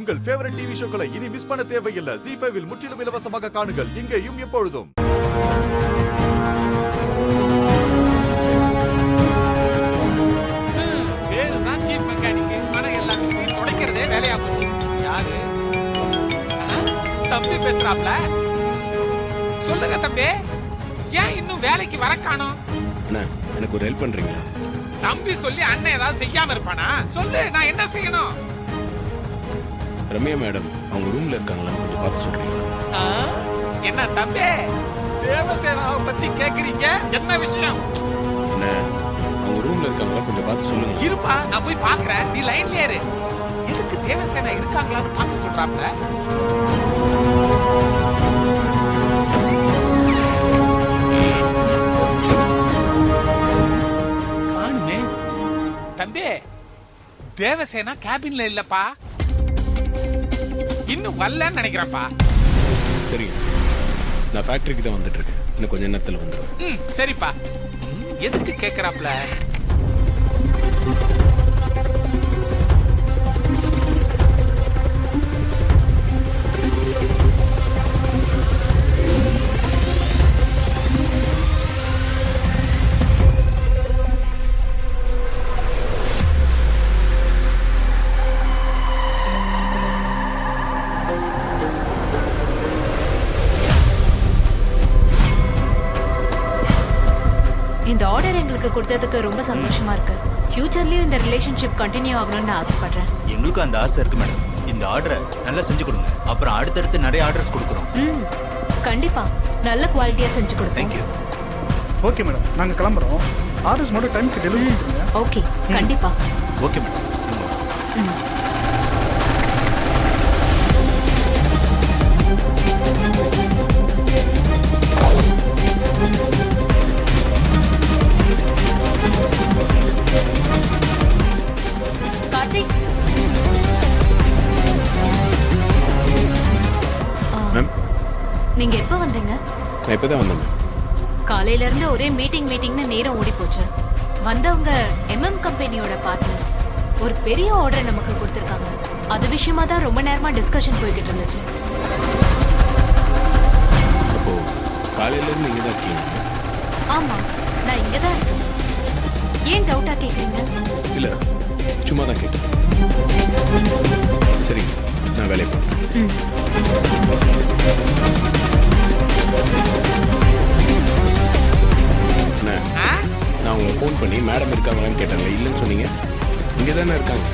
உங்கள் favourite TV ஷோக்களை இனி miss பண்ண தேவையில்லை. ZEE5 இல் முற்றிலும் இலவசமாக காணுங்கள். இங்கேயும் எப்பொழுதும். பேருதான் சீப் மெக்கானிக். ஆனா எல்லா விஷயத்தையும் துடைக்கிறதே வேலையா போச்சு. யாரு? தம்பி பேசுறாப்ல. சொல்லுங்க தம்பி, ஏன் இன்னும் வேலைக்கு வர காணோம்? எனக்கு ஒரு ஹெல்ப் பண்றீங்களா? தம்பி சொல்லி அண்ணன் ஏதாவது செய்யாம இருப்பானா? சொல்லு, நான் என்ன செய்யணும்? ரம்யா மேடம் அவங்க ரூம்ல இருக்காங்களான்னு கொஞ்சம் பார்த்து சொல்றீங்களா? என்ன தம்பி, தேவசேனாவை பத்தி கேக்குறீங்க? என்ன விஷயம்? என்ன அவங்க ரூம்ல இருக்காங்களா கொஞ்சம் பார்த்து சொல்லுங்க. இருப்பா, நான் போய் பாக்குறேன். நீ லைன்ல ஏறு. எதுக்கு தேவசேனா இருக்காங்களான்னு பார்க்க சொல்றாப்ல? காணுமே. தம்பி, தேவசேனா கேபின்ல இல்லப்பா. இன்னும் வரலன்னு நினைக்கிறேன்ப்பா. சரி, நான் ஃபேக்டரிக்கு தான் வந்துட்டு இருக்கேன். இன்னும் கொஞ்ச நேரத்தில் வந்துடுவேன். சரிப்பா. எதுக்கு கேட்கறாப்ல? இந்த ஆர்டர் எங்களுக்கு கொடுத்ததுக்கு ரொம்ப சந்தோஷமா இருக்கு. ஃபியூச்சர்லயும் இந்த ரிலேஷன்ஷிப் கண்டினியூ ஆகணும்னு நான் ஆசைப்படுறேன். எங்களுக்கும் அந்த ஆசை இருக்கு மேடம். இந்த ஆர்டரை நல்லா செஞ்சு கொடுங்க. அப்புறம் அடுத்தடுத்து நிறைய ஆர்டர்ஸ் கொடுக்குறோம். கண்டிப்பா நல்ல குவாலிட்டியா செஞ்சு கொடுப்போம். தேங்க்யூ. ஓகே மேடம், நாங்கள் கிளம்புறோம். ஆர்டர்ஸ் மட்டும் டைம்க்கு டெலிவரி பண்ணுங்க. ஓகே, கண்டிப்பா. Okay madam. கார்த்திக், மேம் நீங்க எப்ப வந்தீங்க? நான் இப்போ தான் வந்தேன் மேம். காலையில இருந்து ஒரே மீட்டிங்னு நேரம் ஓடி போச்சு. வந்தவங்க MM கம்பெனியோட பார்ட்னர்ஸ் ஒரு பெரிய ஆர்டர் நமக்கு கொடுத்திருக்காங்க. அது விஷயமா தான் ரொம்ப நேரமா டிஸ்கஷன் போய்கிட்டு இருந்துச்சு. அப்போ காலையில இருந்து இங்கே தான் இருக்கீங்க? ஆமா, நான் இங்க தான் இருக்கேன். ஏன் டவுட்டா கேக்குறீங்க? இல்லை, சும்மா தான் கேட்டேன். சரி, நான் வேலையை பார்க்குறேன். நான் உங்களை ஃபோன் பண்ணி மேடம் இருக்காங்களான்னு கேட்டாங்க. இல்லைன்னு சொன்னீங்க. இங்கே தானே இருக்காங்க.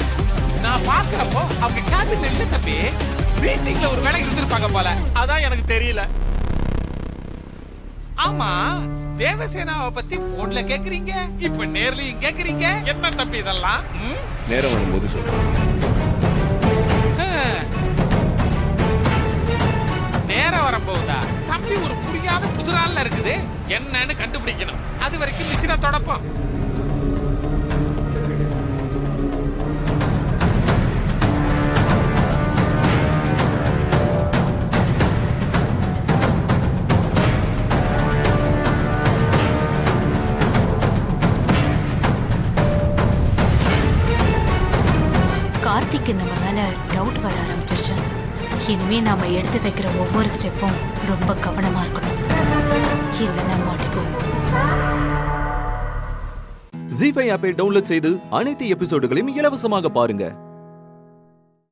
நான் பாக்குறப்போ அவங்க கேபின்ல இல்ல தம்பி. மீட்டிங்ல ஒரு வேலை இருந்திருப்பாங்க போல. அதான் எனக்கு தெரியல. ஆமா, தேவசேனாவை பத்தி போன்ல கேக்குறீங்க, இப்ப நேர்லயும் கேக்குறீங்க. என்ன தம்பி இதெல்லாம்? நேரம் வரும்போது சொல்றேன். நேரம் வரப்போகுதா? தம்பி ஒரு புரியாத புதுரால இருக்குது. என்னன்னு கண்டுபிடிக்கணும். அது வரைக்கும் மிஷினை தொடப்போம். கார்த்திக்கு நம்ம மேல டவுட் வர ஆரம்பிச்சிருச்சு. இனிமே நாம எடுத்து வைக்கிற ஒவ்வொரு ஸ்டெப்பும் ரொம்ப கவனமா இருக்கணும். இல்லைன்னா மாட்டிக்குவோம். ZEE5 ஆப்பை டவுன்லோட் செய்து அனைத்து எபிசோடுகளையும் இலவசமாக பாருங்க.